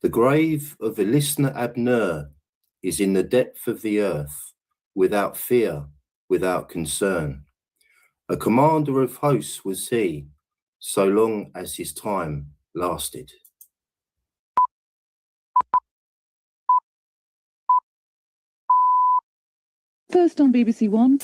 The grave of a listener Abner is in the depth of the earth, without fear, without concern. A commander of hosts was he, so long as his time lasted. First on BBC One.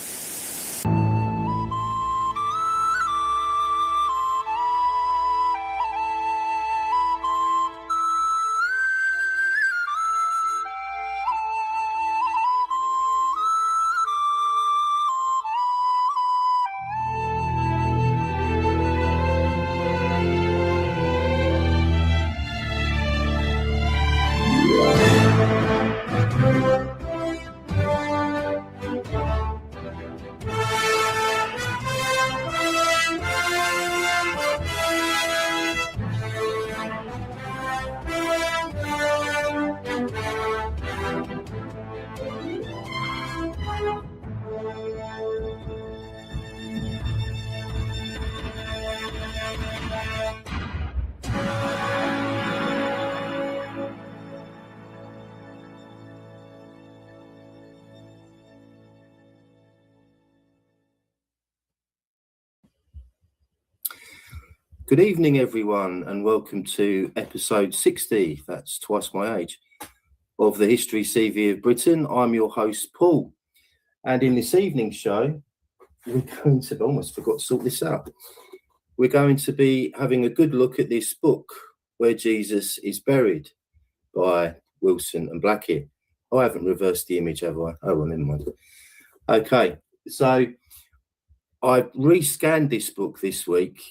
Good evening, everyone, and welcome to episode 60, that's twice my age, of the History CV of Britain. I'm your host, Paul, and in this evening's show, we're going to, almost forgot to sort this out, we're going to be having a good look at this book, Where Jesus is Buried, by Wilson and Blackett. Oh, I haven't reversed the image, have I? Oh, well, never mind. Okay, so I rescanned this book this week,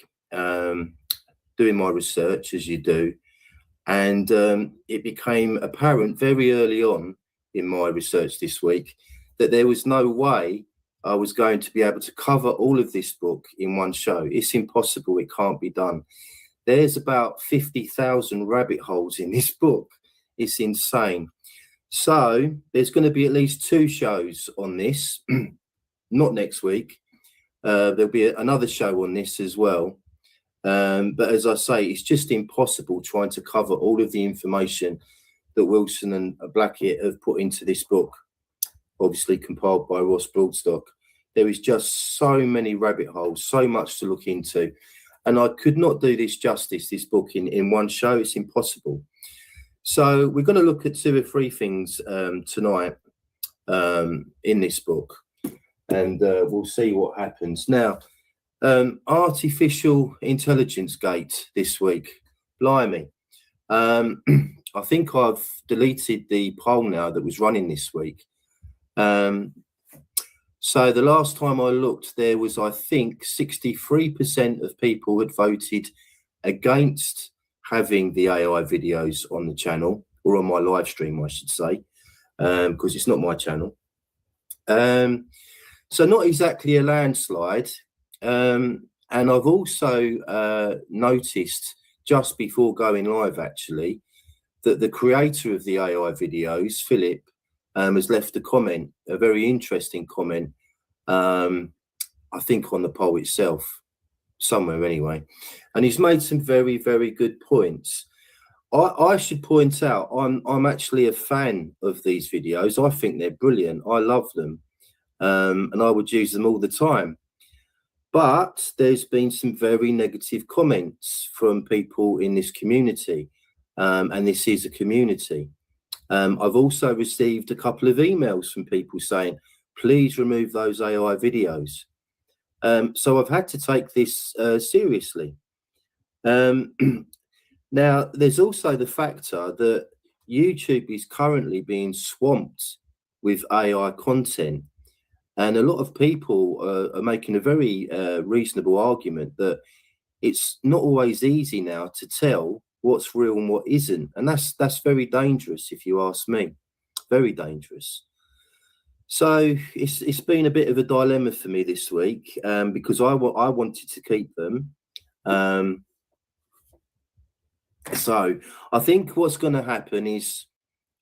doing my research as you do, and it became apparent very early on in my research this week that there was no way I was going to be able to cover all of this book in one show. It's impossible. It can't be done. There's about 50,000 rabbit holes in this book. It's insane. So there's going to be at least two shows on this, not next week. There'll be another show on this as well. But as I say, it's just impossible trying to cover all of the information that Wilson and Blackett have put into this book, obviously compiled by Ross Broadstock. There is just so many rabbit holes, so much to look into. And I could not do this justice, this book, in one show. It's impossible. So we're going to look at two or three things tonight in this book, and we'll see what happens. Now, artificial intelligence gate this week. Blimey. I think I've deleted the poll now that was running this week. So the last time I looked, there was, I think, 63% of people had voted against having the AI videos on the channel, or on my live stream, I should say, because it's not my channel. So not exactly a landslide. And I've also noticed just before going live, actually, that the creator of the AI videos, Philip, has left a comment, a very interesting comment, I think on the poll itself, somewhere anyway. And he's made some very, very good points. I should point out, I'm actually a fan of these videos. I think they're brilliant. I love them. And I would use them all the time. But there's been some very negative comments from people in this community. And this is a community. I've also received a couple of emails from people saying, please remove those AI videos. So I've had to take this seriously. Now, there's also the factor that YouTube is currently being swamped with AI content. And a lot of people are making a very reasonable argument that it's not always easy now to tell what's real and what isn't. And that's very dangerous, if you ask me. Very dangerous. So it's been a bit of a dilemma for me this week, because I wanted to keep them. So I think what's going to happen is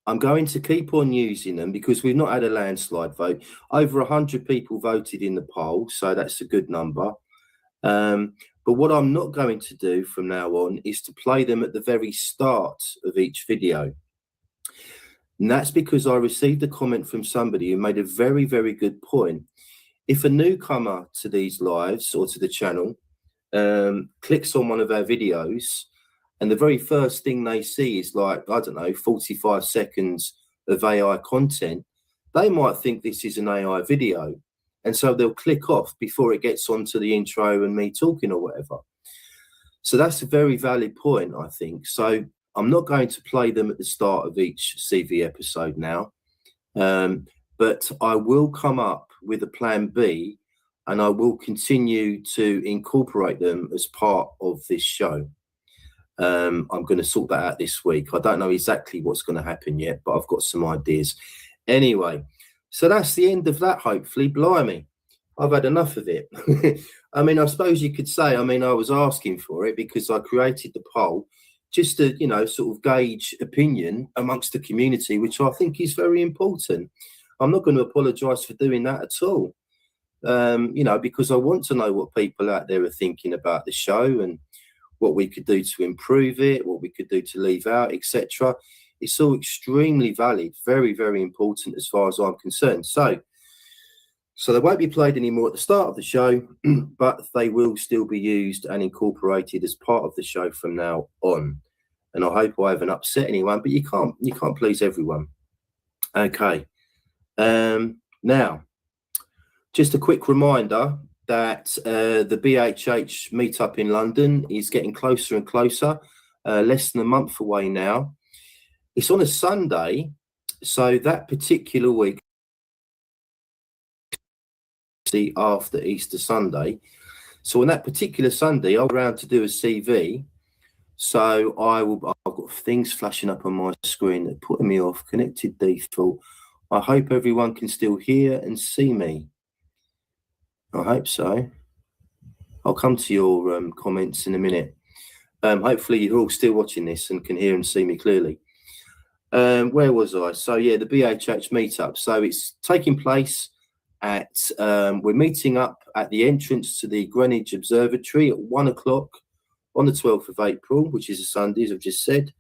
I'm going to keep on using them because we've not had a landslide vote. Over 100 people voted in the poll, so that's a good number. But what I'm not going to do from now on is to play them at the very start of each video. And that's because I received a comment from somebody who made a very, very good point. If a newcomer to these lives or to the channel clicks on one of our videos, and the very first thing they see is like, I don't know, 45 seconds of AI content, they might think this is an AI video. And so they'll click off before it gets onto the intro and me talking or whatever. So that's a very valid point, I think. So I'm not going to play them at the start of each CV episode now, but I will come up with a plan B, and I will continue to incorporate them as part of this show. I'm going to sort that out this week. I don't know exactly what's going to happen yet, but I've got some ideas. Anyway, so that's the end of that, hopefully. Blimey, I've had enough of it. I mean, I suppose you could say, I mean, I was asking for it because I created the poll just to, you know, sort of gauge opinion amongst the community, which I think is very important. I'm not going to apologise for doing that at all, you know, because I want to know what people out there are thinking about the show and what we could do to improve it, what we could do to leave out, etc. It's all extremely valid, very, very important as far as I'm concerned. So they won't be played anymore at the start of the show, but they will still be used and incorporated as part of the show from now on. And I hope I haven't upset anyone, but you can't please everyone. Okay. Now, just a quick reminder that the BHH meetup in London is getting closer and closer, less than a month away now. It's on a Sunday, so that particular week, after Easter Sunday. So on that particular Sunday, I'll go around to do a CV. So I've got things flashing up on my screen that are putting me off. Connected default. I hope everyone can still hear and see me. I hope so. I'll come to your comments in a minute. Hopefully you're all still watching this and can hear and see me clearly. Where was I? So yeah, the BHH meetup. So it's taking place at, we're meeting up at the entrance to the Greenwich Observatory at 1 o'clock on the 12th of April, which is a Sunday, as I've just said.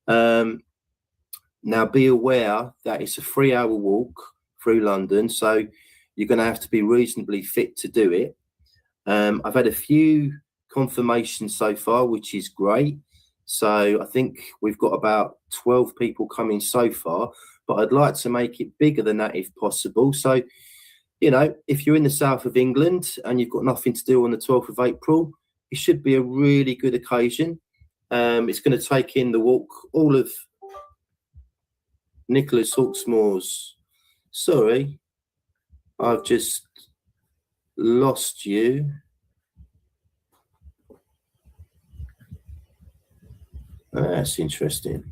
Now be aware that it's a 3-hour walk through London, so you're going to have to be reasonably fit to do it. I've had a few confirmations so far, which is great. So I think we've got about 12 people coming so far, but I'd like to make it bigger than that if possible. So, you know, if you're in the south of England and you've got nothing to do on the 12th of April, it should be a really good occasion. It's going to take in the walk all of Nicholas Hawksmoor's. Sorry, I've just lost you. That's interesting.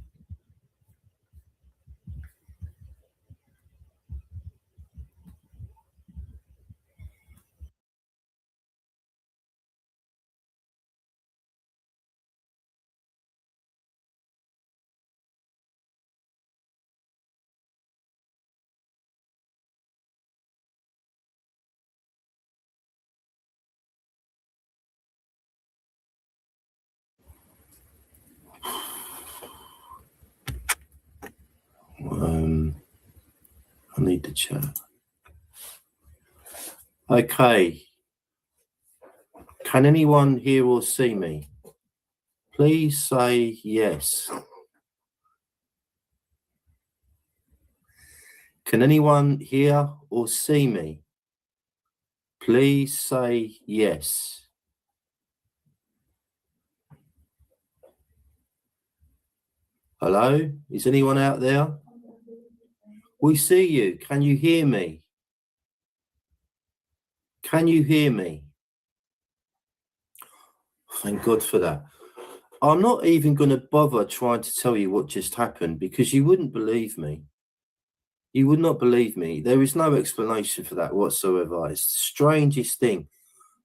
I need to chat. Okay. Can anyone hear or see me? Please say yes. Can anyone hear or see me? Please say yes. Hello? Is anyone out there? We see you. Can you hear me? Can you hear me? Thank God for that. I'm not even going to bother trying to tell you what just happened because you wouldn't believe me. You would not believe me. There is no explanation for that whatsoever. It's the strangest thing.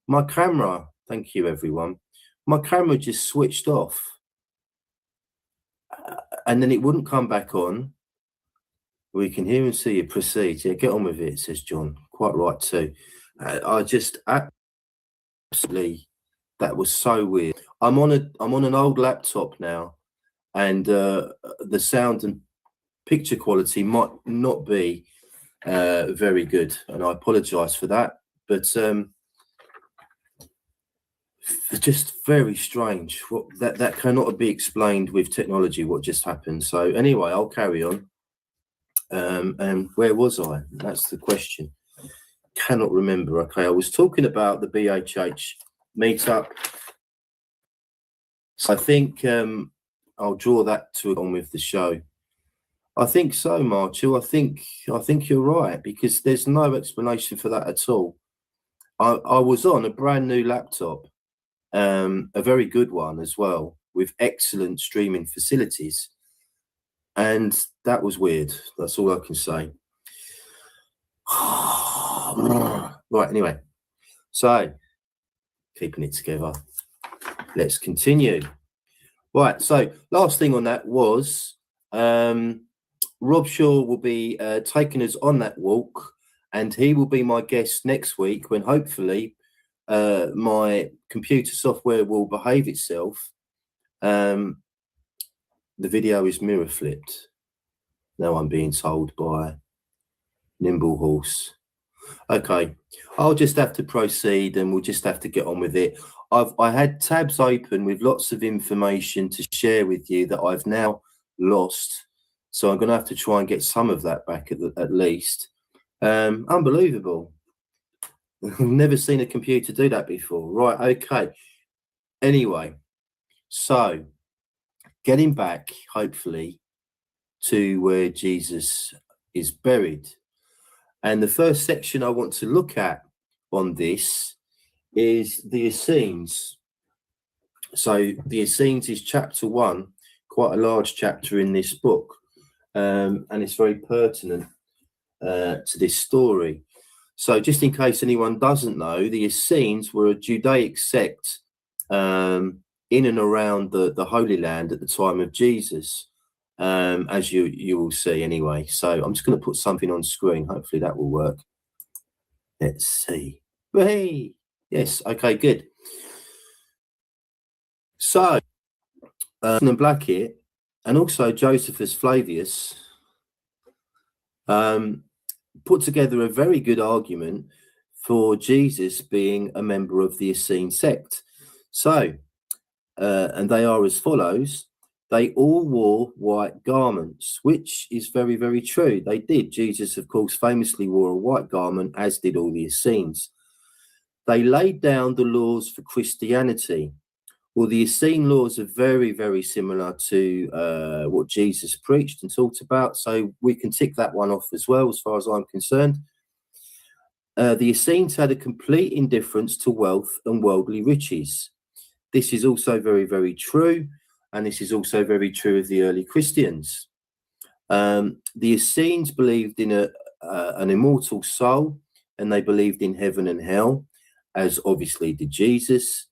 My camera, thank you everyone, my camera just switched off. And then it wouldn't come back on. We can hear and see you. Proceed. Yeah, get on with it, says John. Quite right too. I just absolutely, that was so weird. I'm on an old laptop now, and the sound and picture quality might not be very good, and I apologize for that, but just very strange. What that cannot be explained with technology, what just happened. So anyway, I'll carry on. And where was I? That's the question. Cannot remember. Okay, I was talking about the BHH meetup. So I think I'll draw that on with the show. I think so, Marchell. I think you're right, because there's no explanation for that at all. I was on a brand new laptop, a very good one as well, with excellent streaming facilities, and that was weird. That's all I can say. Right, anyway, so keeping it together. Let's continue. Right, so last thing on that was Rob Shaw will be taking us on that walk, and he will be my guest next week when hopefully my computer software will behave itself. The video is mirror flipped. Now I'm being told by Nimble Horse. Okay, I'll just have to proceed, and we'll just have to get on with it. I had tabs open with lots of information to share with you that I've now lost, so I'm going to have to try and get some of that back at least. Unbelievable. I've never seen a computer do that before. Right, okay. Anyway, so getting back, hopefully, to where Jesus is buried. And the first section I want to look at on this is the Essenes. So the Essenes is chapter 1, quite a large chapter in this book, and it's very pertinent to this story. So just in case anyone doesn't know, the Essenes were a Judaic sect in and around the Holy Land at the time of Jesus, as you will see anyway. So I'm just going to put something on screen. Hopefully that will work. Let's see. Hey, yes, okay, good. So and Blackett and also Josephus Flavius put together a very good argument for Jesus being a member of the Essene sect. So, and they are as follows. They all wore white garments, which is very, very true. They did. Jesus, of course, famously wore a white garment, as did all the Essenes. They laid down the laws for Christianity. Well, the Essene laws are very, very similar to what Jesus preached and talked about. So we can tick that one off as well, as far as I'm concerned. The Essenes had a complete indifference to wealth and worldly riches. This is also very, very true. And this is also very true of the early Christians. The Essenes believed in an immortal soul, and they believed in heaven and hell, as obviously did Jesus.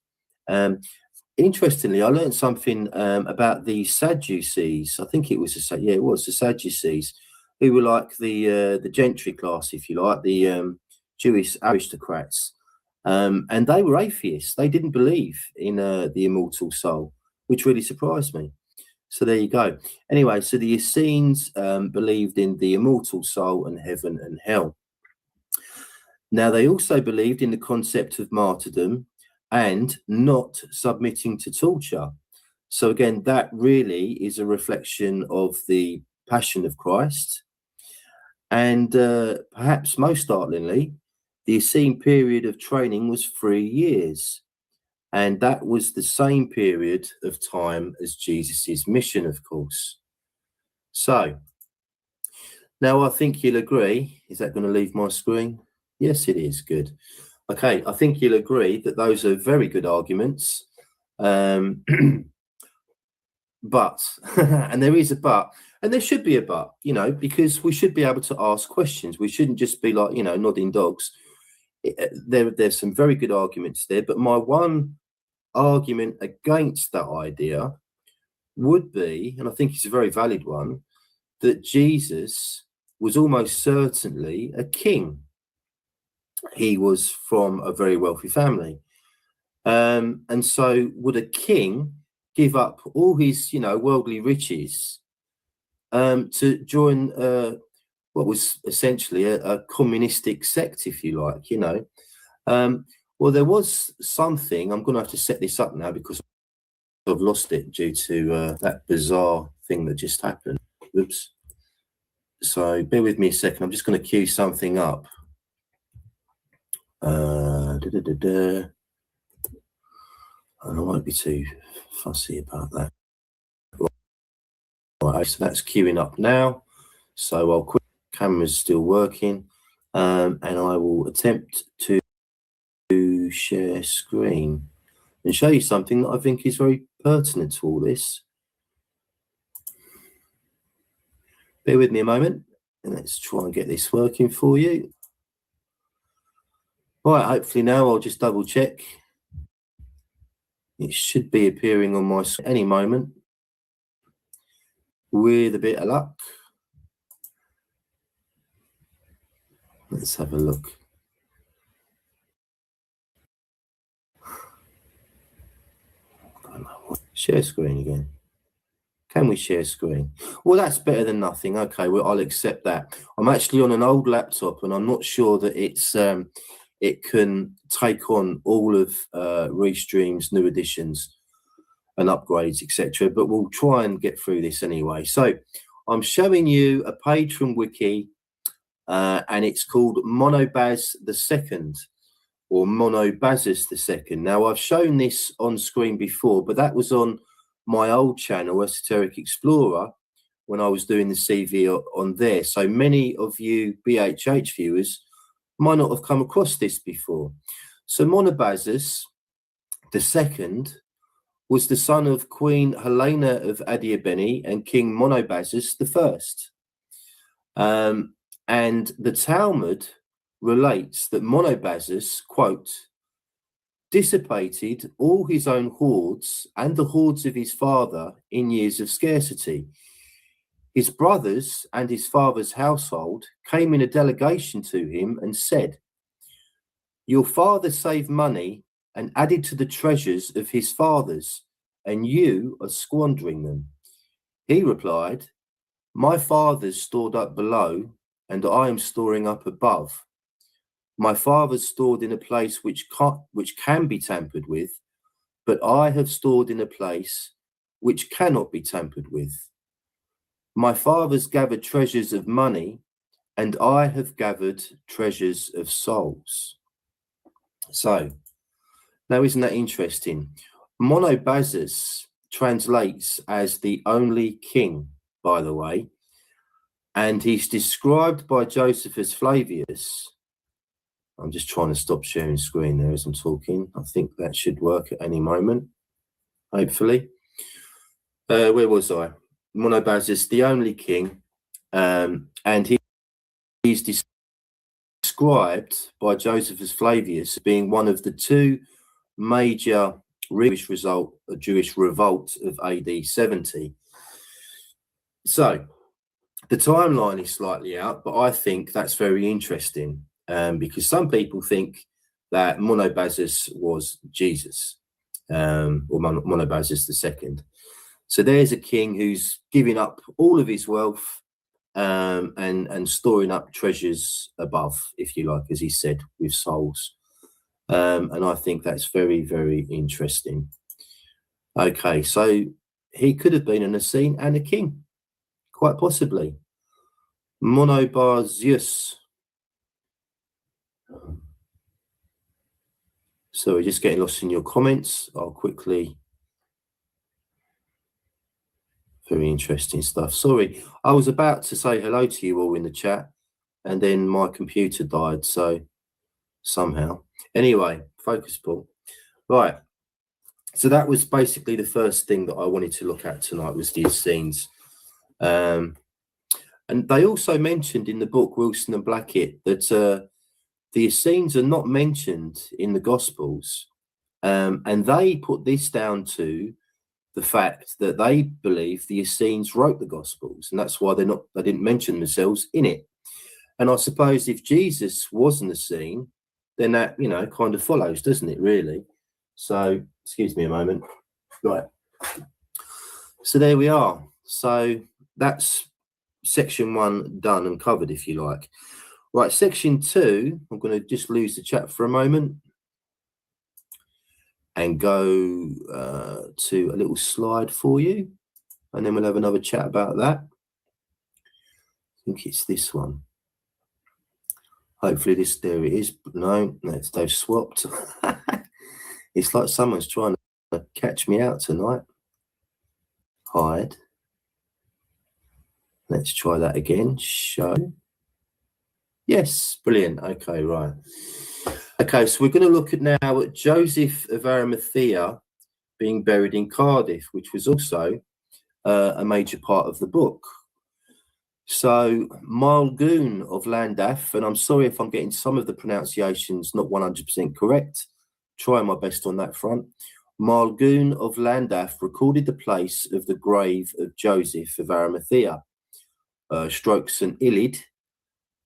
Interestingly, I learned something about the Sadducees. I think it was the Sadducees, who were like the gentry class, if you like, the Jewish aristocrats, and they were atheists. They didn't believe in the immortal soul, which really surprised me. So there you go. Anyway, so the Essenes believed in the immortal soul and heaven and hell. Now, they also believed in the concept of martyrdom and not submitting to torture. So again, that really is a reflection of the passion of Christ. And perhaps most startlingly, the Essene period of training was 3 years. And that was the same period of time as Jesus's mission, of course. So now I think you'll agree. Is that going to leave my screen? Yes, it is. Good. Okay, I think you'll agree that those are very good arguments. But, and there is a but, and there should be a but, because we should be able to ask questions. We shouldn't just be like, nodding dogs. There's some very good arguments there, but my one argument against that idea would be, and I think it's a very valid one, that Jesus was almost certainly a king. He was from a very wealthy family, And so would a king give up all his, worldly riches to join what was essentially a communistic sect, if you like, Well, there was something, I'm going to have to set this up now because I've lost it due to that bizarre thing that just happened. Oops. So bear with me a second. I'm just going to queue something up. And I won't be too fussy about that. Right, so that's queuing up now. So I'll quit. Camera's still working, and I will attempt to share screen and show you something that I think is very pertinent to all this. Bear with me a moment, and let's try and get this working for you. Right, hopefully now I'll just double check. It should be appearing on my screen any moment. With a bit of luck. Let's have a look. Share screen again. Can we share screen? Well, that's better than nothing. Okay, well, I'll accept that. I'm actually on an old laptop, and I'm not sure that it can take on all of Restream's new additions and upgrades, etc. But we'll try and get through this anyway. So I'm showing you a page from Wiki, and it's called Monobaz II, or Monobazus II. Now, I've shown this on screen before, but that was on my old channel, Esoteric Explorer, when I was doing the CV on there. So many of you BHH viewers might not have come across this before. So Monobazus II was the son of Queen Helena of Adiabeni and King Monobazus I. And the Talmud relates that Monobazus, quote, dissipated all his own hoards and the hoards of his father in years of scarcity. His brothers and his father's household came in a delegation to him and said, your father saved money and added to the treasures of his fathers, and you are squandering them. He replied, my father's stored up below, and I am storing up above. My father's stored in a place which can be tampered with, but I have stored in a place which cannot be tampered with. My father's gathered treasures of money, and I have gathered treasures of souls. So, now isn't that interesting? Monobazus translates as the only king, by the way, and he's described by Josephus Flavius. I'm just trying to stop sharing screen there as I'm talking. I think that should work at any moment, hopefully. Where was I? Monobazus, the only king, and he's described by Josephus Flavius as being one of the two major Jewish revolt of AD 70. So the timeline is slightly out, but I think that's very interesting. Because some people think that Monobazus was Jesus, or Monobazus II. So there's a king who's giving up all of his wealth and storing up treasures above, if you like, as he said, with souls. And I think that's very, very interesting. Okay, so he could have been an Essene and a king, quite possibly. Monobazus. So we're just getting lost in your comments. I'll quickly. Very interesting stuff. Sorry, I was about to say hello to you all in the chat, and then my computer died. So somehow, anyway, focus, Paul. Right. So that was basically the first thing that I wanted to look at tonight was the Essenes. And they also mentioned in the book Wilson and Blackett that the Essenes are not mentioned in the Gospels, and they put this down to the fact that they believe the Essenes wrote the Gospels, and that's why they didn't mention themselves in it. And I suppose if Jesus was an Essene, then that kind of follows, doesn't it? Really, So, excuse me a moment. Right. So there we are. So that's section 1 done and covered, if you like. Right, section 2, I'm going to just lose the chat for a moment and go to a little slide for you, and then we'll have another chat about that. I think it's this one. Hopefully there it is. No, they've swapped. It's like someone's trying to catch me out tonight. Hide. Let's try that again. Show. Yes, brilliant. Okay, right. Okay, so we're going to look at now at Joseph of Arimathea being buried in Cardiff, which was also a major part of the book. So Maelgwn of Llandaff, and I'm sorry if I'm getting some of the pronunciations not 100% correct, trying my best on that front. Maelgwn of Llandaff recorded the place of the grave of Joseph of Arimathea, stroke St Illid,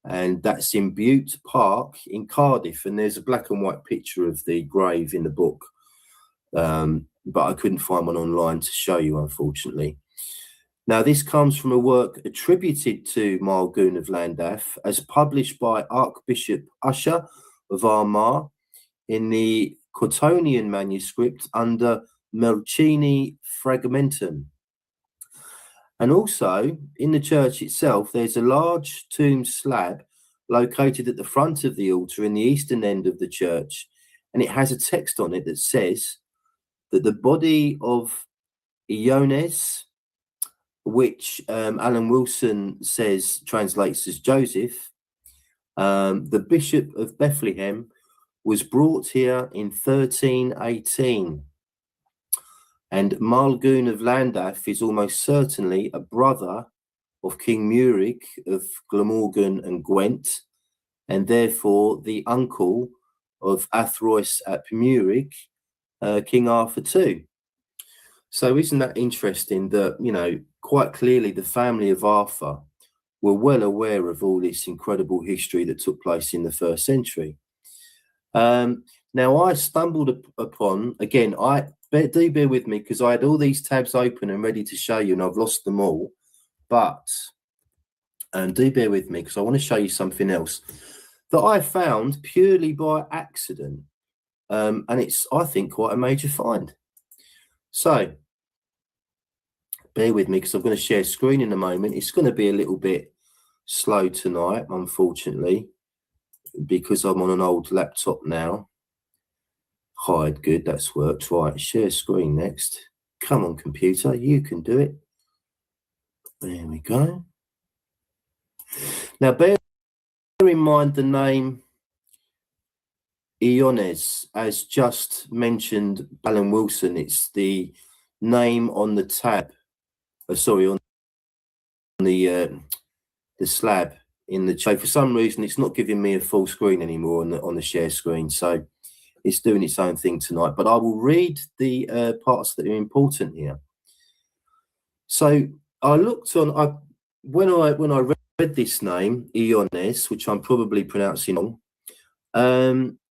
and that's in Bute Park in Cardiff, and there's a black and white picture of the grave in the book, but I couldn't find one online to show you, unfortunately. Now, this comes from a work attributed to Maelgwn of Llandaff as published by Archbishop Usher of Armagh in the Cottonian manuscript under Melchini Fragmentum. And also, in the church itself, there's a large tomb slab located at the front of the altar in the eastern end of the church, and it has a text on it that says that the body of Iones, which Alan Wilson says translates as Joseph, the Bishop of Bethlehem, was brought here in 1318. And Maelgwn of Llandaff is almost certainly a brother of King Murig of Glamorgan and Gwent, and therefore the uncle of Athrois ap Murig, King Arthur too. So isn't that interesting that, you know, quite clearly the family of Arthur were well aware of all this incredible history that took place in the 1st century. Now, I stumbled upon, again, do bear with me because I had all these tabs open and ready to show you and I've lost them all, but do bear with me because I want to show you something else that I found purely by accident, and it's, I think, quite a major find. So, bear with me because I'm going to share screen in a moment. It's going to be a little bit slow tonight, unfortunately, because I'm on an old laptop now. Hide, good, that's worked. Right, share screen next. Come on, computer, you can do it. There we go. Now, bear in mind the name Iones, as just mentioned Alan Wilson. It's the name on the tab, on the slab in the chat. For some reason, it's not giving me a full screen anymore on the share screen, so it's doing its own thing tonight. But I will read the parts that are important here. So I looked on. When I read this name Iones, which I'm probably pronouncing wrong,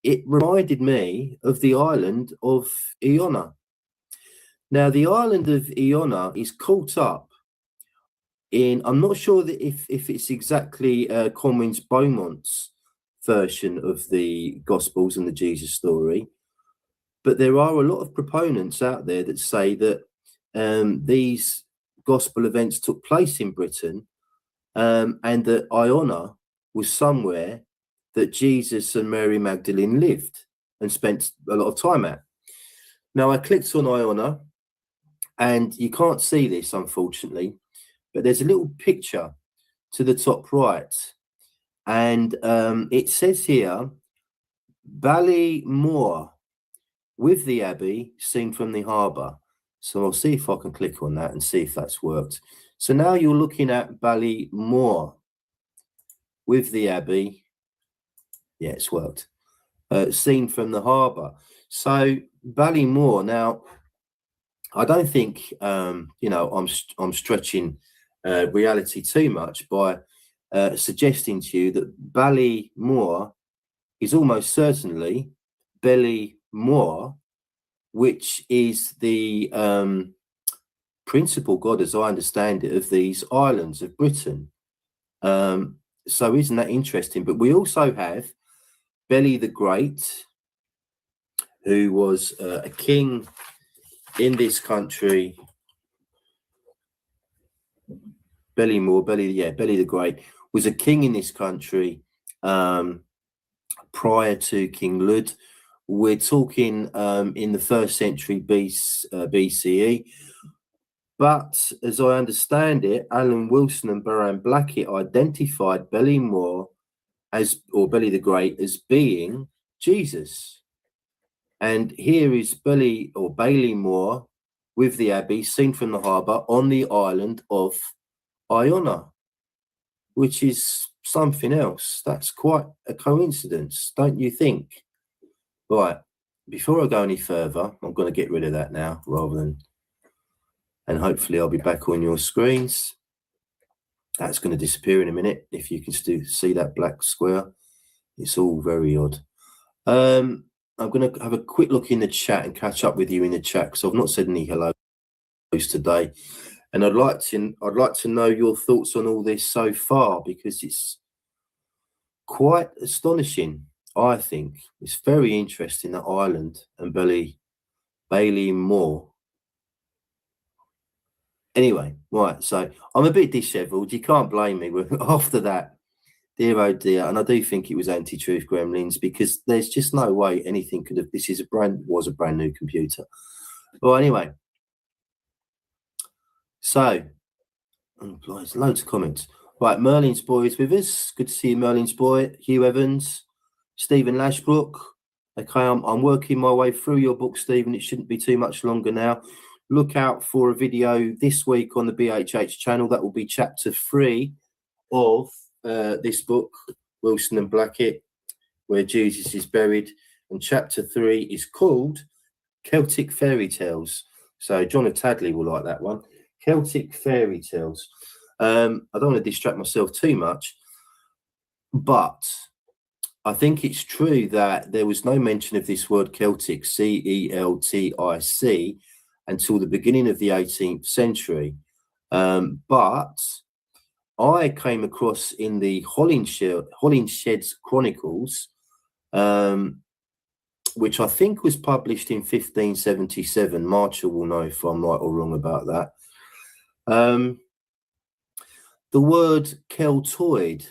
it reminded me of the island of Iona. Now, the island of Iona is caught up in, I'm not sure that if it's exactly Corwin's Beaumont's version of the Gospels and the Jesus story, but there are a lot of proponents out there that say that these Gospel events took place in Britain, and that Iona was somewhere that Jesus and Mary Magdalene lived and spent a lot of time at. Now, I clicked on Iona, and you can't see this, unfortunately, but there's a little picture to the top right, and it says here, Ballymore, with the Abbey, seen from the harbour. So I'll see if I can click on that and see if that's worked. So now you're looking at Ballymore, with the Abbey. Yeah, it's worked. Seen from the harbour. So Ballymore. Now, I don't think I'm stretching reality too much by suggesting to you that Ballymore is almost certainly Bellymore, which is the principal god, as I understand it, of these islands of Britain. So isn't that interesting? But we also have Beli the Great, who was a king in this country. Beli the Great was a king in this country prior to King Lud. We're talking in the 1st century BCE. But as I understand it, Alan Wilson and Baran Blackett identified Beli the Great as being Jesus. And here is Bailey Moore with the abbey seen from the harbour on the island of Iona, which is something else. That's quite a coincidence, don't you think? Right, before I go any further, I'm going to get rid of that now and hopefully I'll be back on your screens. That's going to disappear in a minute. If you can still see that black square, it's all very odd. I'm going to have a quick look in the chat and catch up with you in the chat, because I've not said any hellos today, and I'd like to know your thoughts on all this so far, because it's quite astonishing. I think it's very interesting, that island and Bailey Moore. Anyway, right, so I'm a bit dishevelled. You can't blame me after that. Dear oh dear, and I do think it was anti-truth gremlins, because there's just no way anything could have. This is was a brand new computer. Well, anyway, so there's loads of comments. Right, Merlin's boy is with us. Good to see you, Merlin's boy. Hugh Evans, Stephen Lashbrook. Okay, I'm working my way through your book, Stephen. It shouldn't be too much longer now. Look out for a video this week on the BHH channel. That will be chapter 3 of this book, Wilson and Blackett, where Jesus is buried. And chapter 3 is called Celtic Fairy Tales. So John of Tadley will like that one. Celtic Fairy Tales. I don't want to distract myself too much, but I think it's true that there was no mention of this word Celtic, Celtic, until the beginning of the 18th century. But I came across in the Holinshed's Chronicles, which I think was published in 1577. Marchell will know if I'm right or wrong about that. The word Celtoid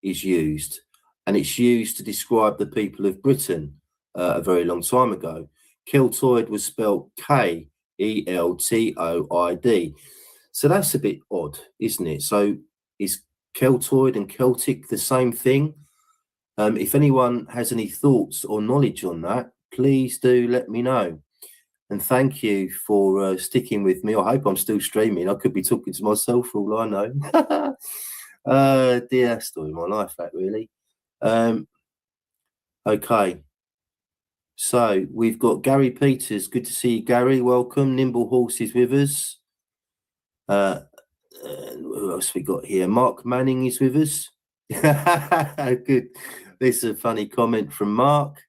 is used, and it's used to describe the people of Britain a very long time ago. Celtoid was spelled Keltoid. So that's a bit odd, isn't it? So is Celtoid and Celtic the same thing? If anyone has any thoughts or knowledge on that, please do let me know. And thank you for sticking with me. I hope I'm still streaming. I could be talking to myself for all I know. Dear story of my life, that really. Okay. So we've got Gary Peters. Good to see you, Gary. Welcome. Nimble Horse is with us. Who else we got here? Mark Manning is with us. Good. This is a funny comment from Mark.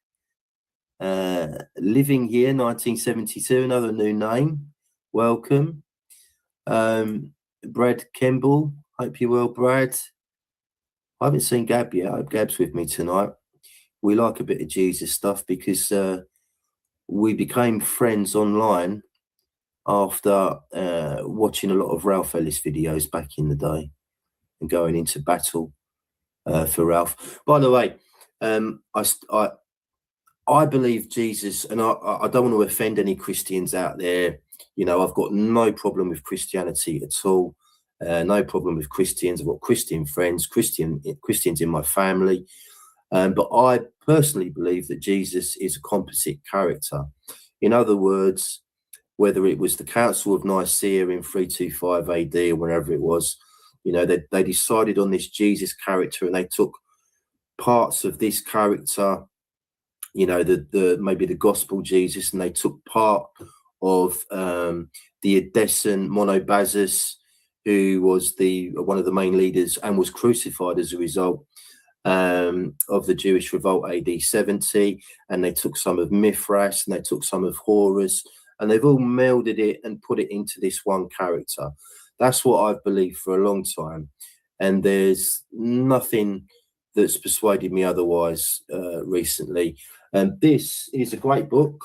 Living here, 1972, another new name. Welcome. Brad Kemble. Hope you're well, Brad. I haven't seen Gab yet. I hope Gab's with me tonight. We like a bit of Jesus stuff because we became friends online after watching a lot of Ralph Ellis videos back in the day and going into battle for Ralph. By the way, I believe Jesus, and I don't want to offend any Christians out there. You know, I've got no problem with Christianity at all. No problem with Christians. I've got Christian friends, Christians in my family. But I personally believe that Jesus is a composite character. In other words, whether it was the Council of Nicaea in 325 AD or wherever it was, you know, they decided on this Jesus character, and they took parts of this character, you know, maybe the gospel Jesus, and they took part of the Edessan Monobazus, who was one of the main leaders and was crucified as a result. of the Jewish revolt AD 70, and they took some of Mithras and they took some of Horus, and they've all melded it and put it into this one character. That's what I've believed for a long time, and there's nothing that's persuaded me otherwise recently. And this is a great book,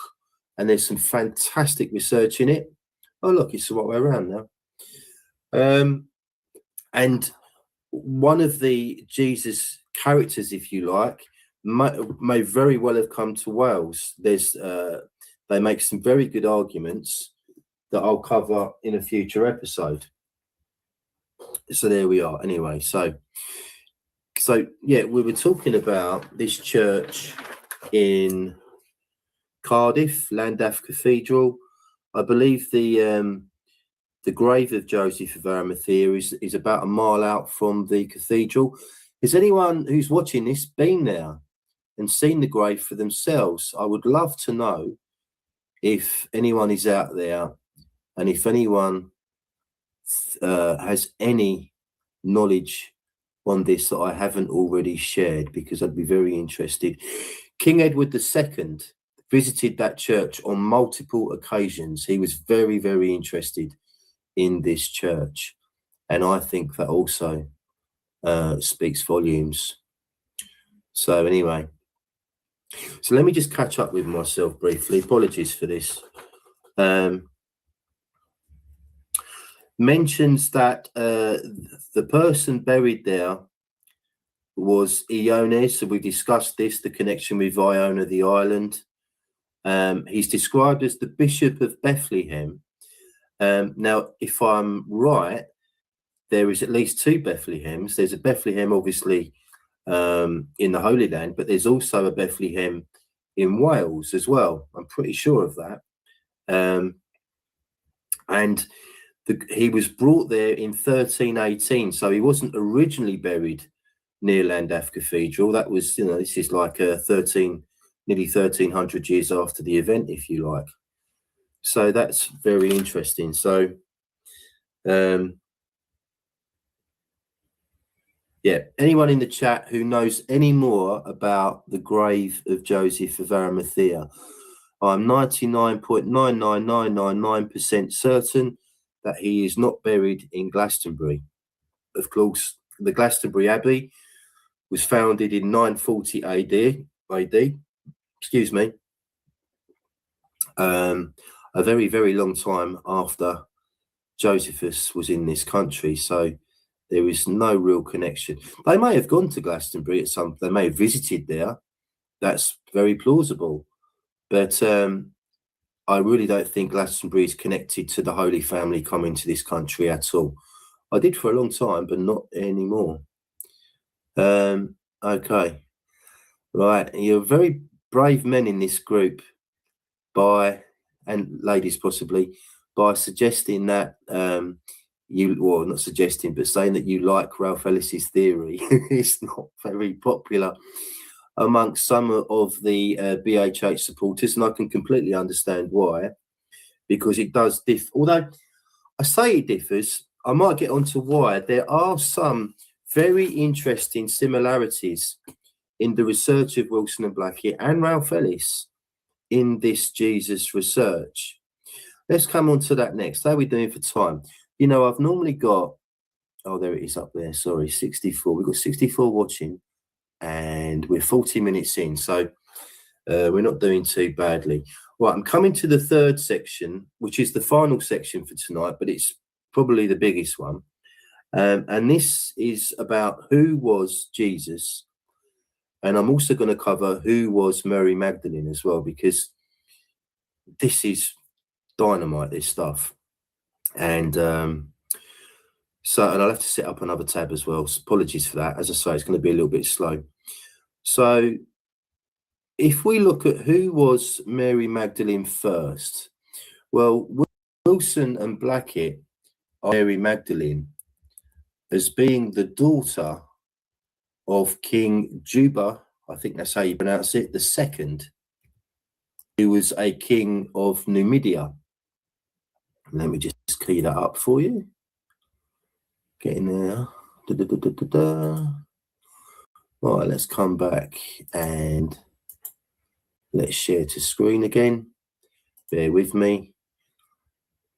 and there's some fantastic research in it. Oh, look, it's the right way around now. And one of the Jesus characters, if you like, may very well have come to Wales. They make some very good arguments that I'll cover in a future episode. So there we are. Anyway, so yeah, we were talking about this church in Cardiff, Llandaff Cathedral. I believe the grave of Joseph of Arimathea is about a mile out from the cathedral. Has anyone who's watching this been there and seen the grave for themselves? I would love to know if anyone is out there, and if anyone has any knowledge on this that I haven't already shared, because I'd be very interested. King Edward II visited that church on multiple occasions. He was very, very interested in this church, and I think that also speaks volumes. So anyway, so let me just catch up with myself briefly. Apologies for this. Mentions that the person buried there was Iones, so we discussed this, the connection with Iona, the island. He's described as the Bishop of Bethlehem. Now, if I'm right, there is at least two Bethlehems. There's a Bethlehem, obviously, in the Holy Land, but there's also a Bethlehem in Wales as well. I'm pretty sure of that. And he was brought there in 1318, so he wasn't originally buried near Llandaff Cathedral. That was, this is like nearly 1300 years after the event, if you like. So that's very interesting. So, yeah, anyone in the chat who knows any more about the grave of Joseph of Arimathea, I'm 99.99999% certain that he is not buried in Glastonbury. Of course, the Glastonbury Abbey was founded in 940 AD. Excuse me. A very, very long time after Josephus was in this country, so there is no real connection. They may have gone to Glastonbury they may have visited there. That's very plausible, but I really don't think Glastonbury is connected to the Holy Family coming to this country at all. I did for a long time, but not anymore. Okay, right. You're very brave men in this group, and ladies possibly, by suggesting that not suggesting, but saying that you like Ralph Ellis's theory. It's not very popular amongst some of the BHH supporters, and I can completely understand why, because it does differ. Although I say it differs, I might get onto why. There are some very interesting similarities in the research of Wilson and Blackett and Ralph Ellis in this Jesus research. Let's come on to that next. How are we doing for time? I've normally got, there it is up there, sorry, 64. We've got 64 watching, and we're 40 minutes in, so we're not doing too badly. Right, I'm coming to the third section, which is the final section for tonight, but it's probably the biggest one. And this is about who was Jesus. And I'm also going to cover who was Mary Magdalene as well, because this is dynamite, this stuff. And and I'll have to set up another tab as well. So apologies for that. As I say, it's going to be a little bit slow. So if we look at who was Mary Magdalene first, well, Wilson and Blackett are Mary Magdalene as being the daughter of King Juba, I think that's how you pronounce it, the second, who was a king of Numidia. Let me just key that up for you. Get in there. Right, let's come back and let's share to screen again. Bear with me.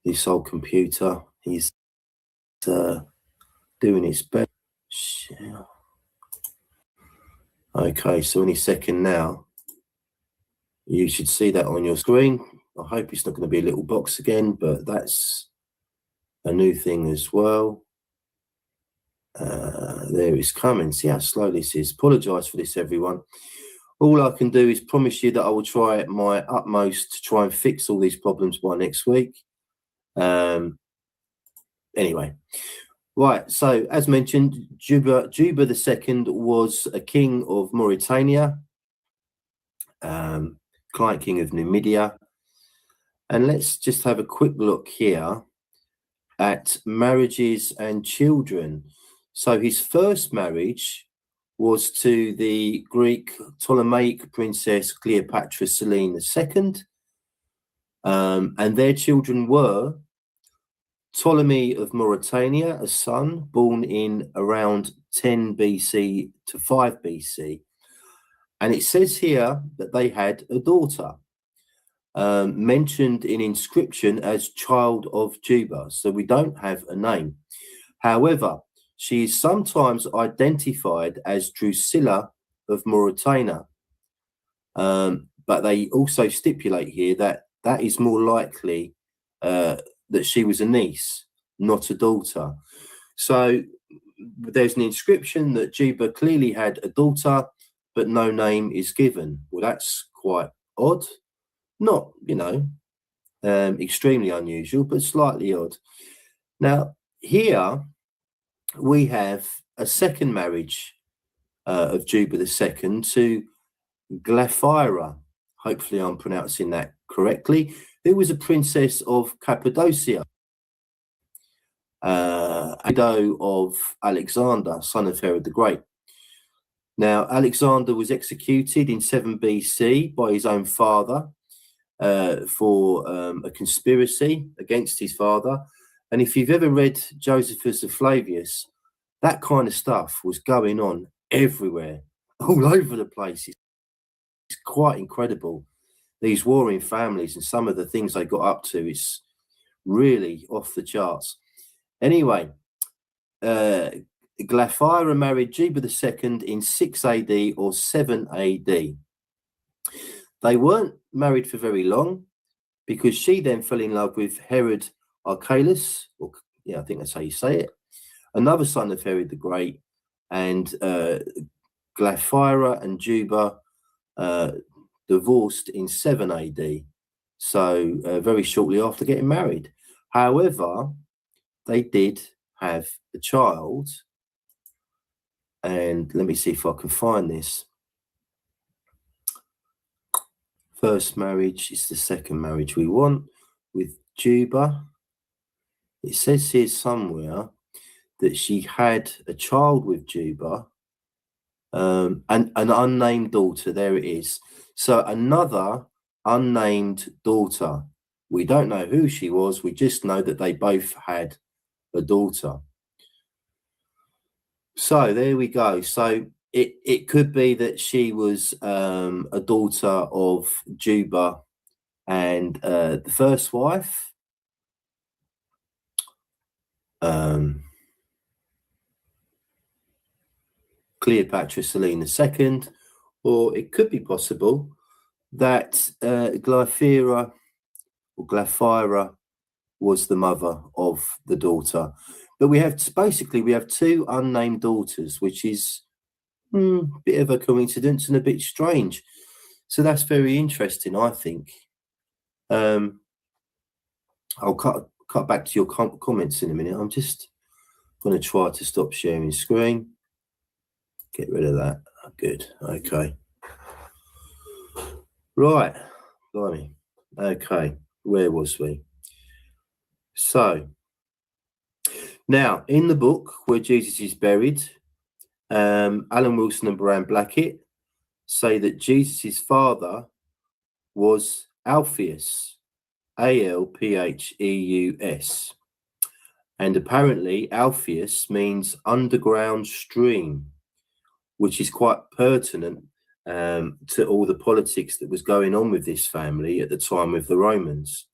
This old computer is doing its best. Okay, so any second now, you should see that on your screen. I hope it's not going to be a little box again, but that's a new thing as well. There it's coming. See how slow this is. Apologise for this, everyone. All I can do is promise you that I will try my utmost to try and fix all these problems by next week. Anyway, right. So as mentioned, Juba II was a king of Mauritania, client king of Numidia. And let's just have a quick look here at marriages and children. So his first marriage was to the Greek Ptolemaic princess Cleopatra Selene II. And their children were Ptolemy of Mauritania, a son born in around 10 BC to 5 BC. And it says here that they had a daughter, mentioned in inscription as child of Juba. So we don't have a name. However, she is sometimes identified as Drusilla of Mauritania. But they also stipulate here that that is more likely that she was a niece, not a daughter. So there's an inscription that Juba clearly had a daughter, but no name is given. Well, that's quite odd. Not, extremely unusual, but slightly odd. Now, here we have a second marriage of Juba II to Glaphyra. Hopefully I'm pronouncing that correctly. Who was a princess of Cappadocia, widow of Alexander, son of Herod the Great. Now, Alexander was executed in 7 BC by his own father for a conspiracy against his father. And if you've ever read Josephus of Flavius, that kind of stuff was going on everywhere, all over the place. It's quite incredible. These warring families and some of the things they got up to is really off the charts. Anyway, Glaphyra married Juba II in 6 AD or 7 AD. They weren't married for very long because she then fell in love with Herod Archaeolus, or I think that's how you say it, another son of Herod the Great, and Glaphyra and Juba divorced in 7 AD, so very shortly after getting married. However, they did have a child, and let me see if I can find this. First marriage is the second marriage we want with Juba. It says here somewhere that she had a child with Juba, and an unnamed daughter. There it is. So another unnamed daughter. We don't know who she was. We just know that they both had a daughter. So there we go. So it could be that she was a daughter of Juba and the first wife. Cleopatra Selene II, or it could be possible that Glaphyra was the mother of the daughter. But we have two unnamed daughters, which is a bit of a coincidence and a bit strange. So that's very interesting, I think. I'll cut back to your comments in a minute. I'm just going to try to stop sharing screen. Get rid of that. Good. Okay. Right. Blimey. Okay. Where was we? So now in the book where Jesus is buried, Alan Wilson and Brian Blackett say that Jesus's father was Alpheus, Alpheus, and apparently Alpheus means underground stream, which is quite pertinent to all the politics that was going on with this family at the time with the Romans.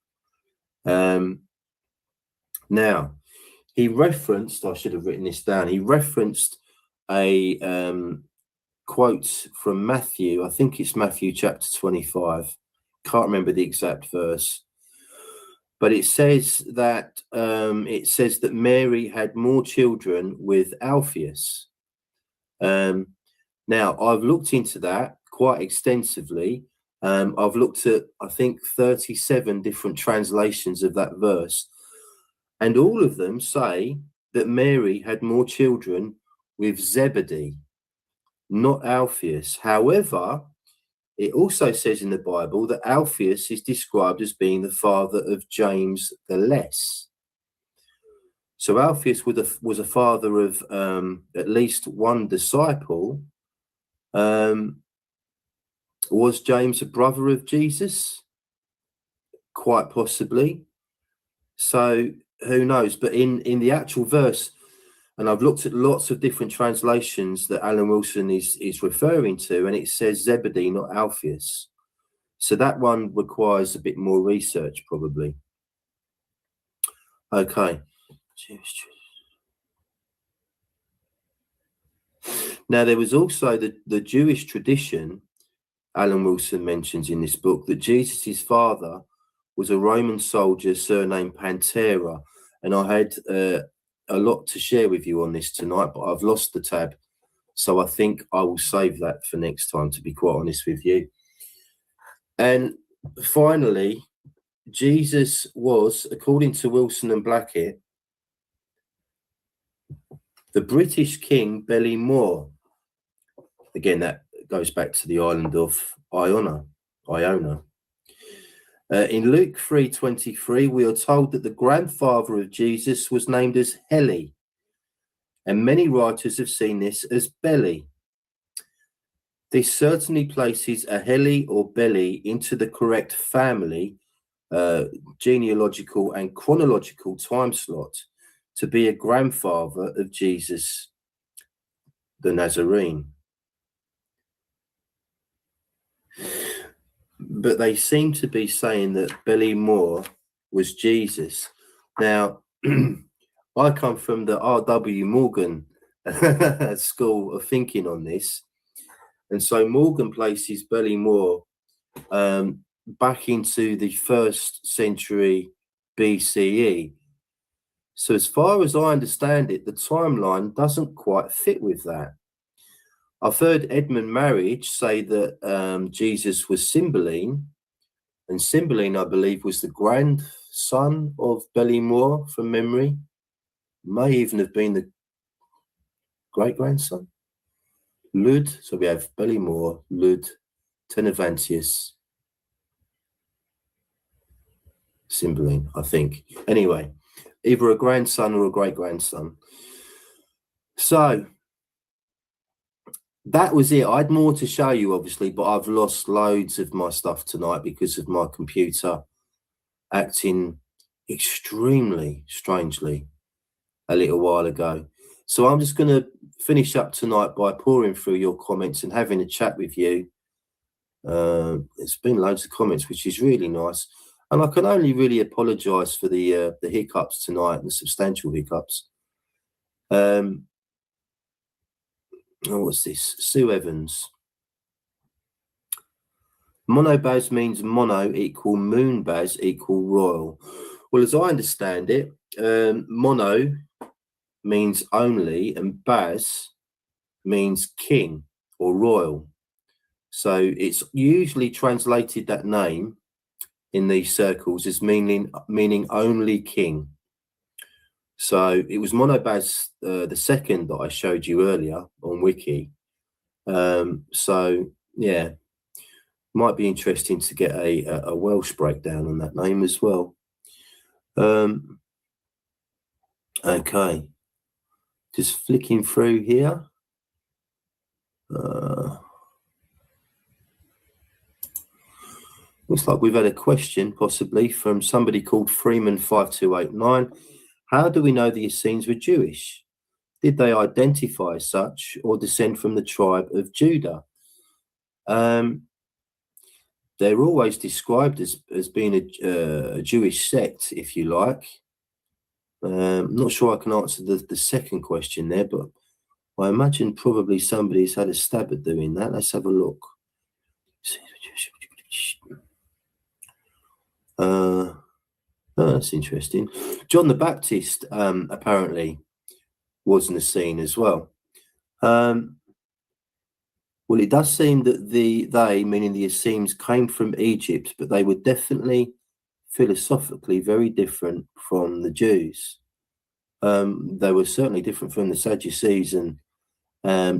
Now, he referenced, I should have written this down, he referenced a quote from Matthew, I think it's Matthew chapter 25, can't remember the exact verse, but it says that Mary had more children with Alphaeus. Now, I've looked into that quite extensively. I've looked at, I think, 37 different translations of that verse, and all of them say that Mary had more children with Zebedee, not Alphaeus. However, it also says in the Bible that Alphaeus is described as being the father of James the Less. So Alphaeus was a father of at least one disciple. Was James a brother of Jesus? Quite possibly. So who knows? But in the actual verse, and I've looked at lots of different translations that Alan Wilson is referring to, and it says Zebedee, not Alphaeus. So that one requires a bit more research, probably. Okay. Now, there was also the Jewish tradition, Alan Wilson mentions in this book, that Jesus' father was a Roman soldier surnamed Pantera. And I had a lot to share with you on this tonight, but I've lost the tab. So I think I will save that for next time, to be quite honest with you. And finally, Jesus was, according to Wilson and Blackett, the British king Ballymore. Again, that goes back to the island of Iona. In Luke 3:23, we are told that the grandfather of Jesus was named as Heli, and many writers have seen this as Belly. This certainly places a Heli or Belly into the correct family, genealogical and chronological time slot to be a grandfather of Jesus the Nazarene. But they seem to be saying that Ballymore was Jesus. Now, I come from the R.W. Morgan school of thinking on this. And so Morgan places Ballymore back into the 1st century BCE. So as far as I understand it, the timeline doesn't quite fit with that. I've heard Edmund Marriage say that Jesus was Cymbeline, and Cymbeline, I believe, was the grandson of Ballymore from memory. May even have been the great-grandson. Lud, so we have Ballymore, Lud, Tenevantius, Cymbeline, I think. Anyway, either a grandson or a great-grandson. So that was it. I had more to show you, obviously, but I've lost loads of my stuff tonight because of my computer acting extremely strangely a little while ago. So I'm just going to finish up tonight by pouring through your comments and having a chat with you. It's been loads of comments, which is really nice. And I can only really apologise for the hiccups tonight, the substantial hiccups. What's this? Sue Evans. Monobaz means mono equal moonbaz equal royal. Well, as I understand it, mono means only and baz means king or royal. So it's usually translated, that name in these circles, as meaning only king. So it was Monobaz the second that I showed you earlier on Wiki. So yeah, might be interesting to get a Welsh breakdown on that name as well. Okay, just flicking through here. Looks like we've had a question possibly from somebody called Freeman5289. How do we know the Essenes were Jewish? Did they identify as such or descend from the tribe of Judah? They're always described as being a Jewish sect, if you like. I'm not sure I can answer the second question there, but I imagine probably somebody's had a stab at doing that. Let's have a look. Oh, that's interesting. John the Baptist apparently was in the scene as well. Well, it does seem that they, meaning the Essenes, came from Egypt, but they were definitely philosophically very different from the Jews. They were certainly different from the Sadducees and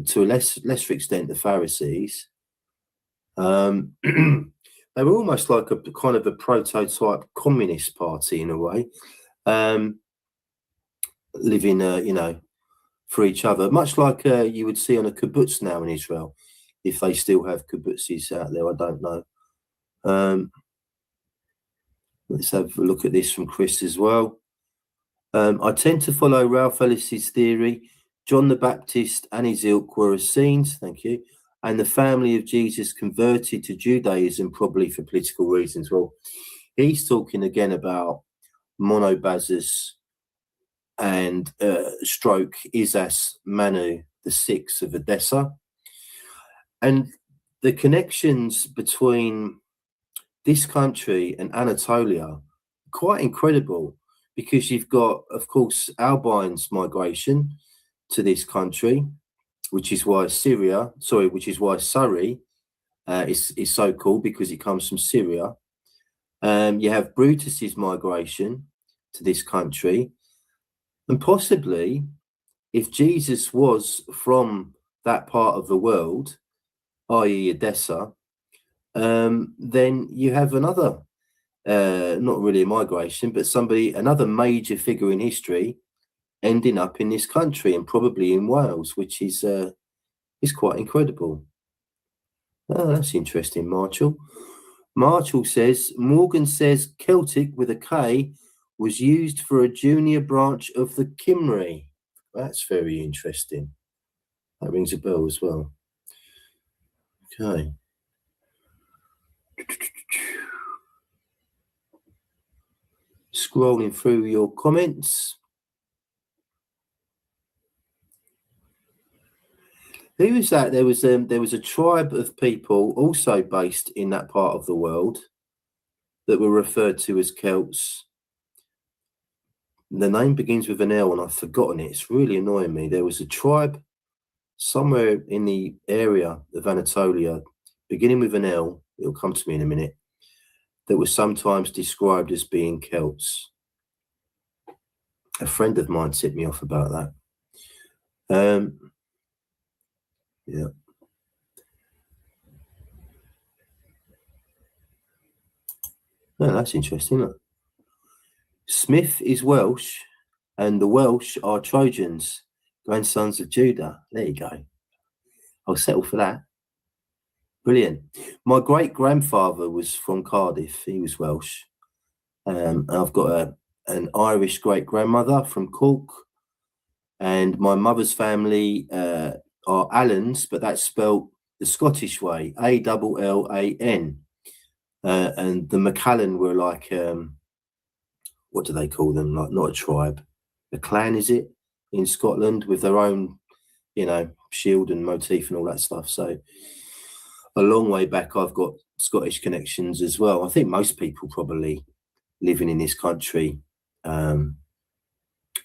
to a lesser extent the Pharisees. They were almost like a kind of a prototype communist party in a way, living, for each other, much like you would see on a kibbutz now in Israel. If they still have kibbutzes out there, I don't know. Let's have a look at this from Chris as well. I tend to follow Ralph Ellis's theory. John the Baptist and his ilk were Essenes, thank you, and the family of Jesus converted to Judaism probably for political reasons. Well, he's talking again about Monobazus and stroke Isas Manu, the sixth of Edessa. And the connections between this country and Anatolia, quite incredible, because you've got, of course, Albines migration to this country, which is why Surrey is so cool, because it comes from Syria. You have Brutus's migration to this country, and possibly if Jesus was from that part of the world, i.e. Edessa, then you have another, not really a migration, but another major figure in history ending up in this country and probably in Wales, which is quite incredible. Oh, that's interesting, Marchell. Marchell says, Morgan says Celtic with a K was used for a junior branch of the Cymry. That's very interesting. That rings a bell as well. Okay. Scrolling through your comments. Who was that? There was a tribe of people also based in that part of the world that were referred to as Celts. The name begins with an L and I've forgotten it. It's really annoying me. There was a tribe somewhere in the area of Anatolia, beginning with an L, it'll come to me in a minute, that was sometimes described as being Celts. A friend of mine tipped me off about that. Yeah. Oh, that's interesting. Look. Smith is Welsh, and the Welsh are Trojans, grandsons of Judah. There you go. I'll settle for that. Brilliant. My great-grandfather was from Cardiff. He was Welsh. I've got an Irish great-grandmother from Cork, and my mother's family are Allans, but that's spelled the Scottish way, Allan. And the McCallan were like, what do they call them? Like, not a tribe, a clan, is it, in Scotland, with their own, shield and motif and all that stuff. So a long way back, I've got Scottish connections as well. I think most people probably living in this country,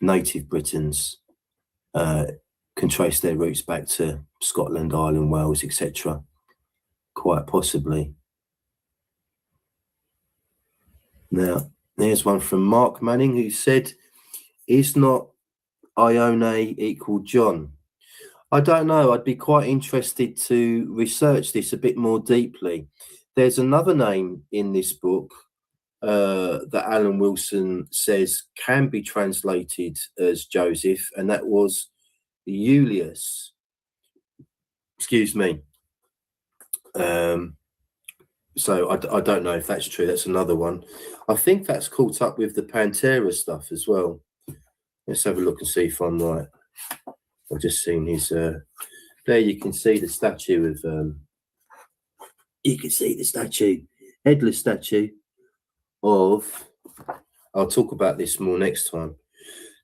native Britons, can trace their roots back to Scotland, Ireland, Wales, etc. Quite possibly. Now, there's one from Mark Manning who said, is not Ione equal John? I don't know. I'd be quite interested to research this a bit more deeply. There's another name in this book that Alan Wilson says can be translated as Joseph, and that was Julius. Excuse me. So I don't know if that's true. That's another one. I think that's caught up with the Pantera stuff as well. Let's have a look and see if I'm right. I've just seen his, there you can see the statue of, headless statue of, I'll talk about this more next time,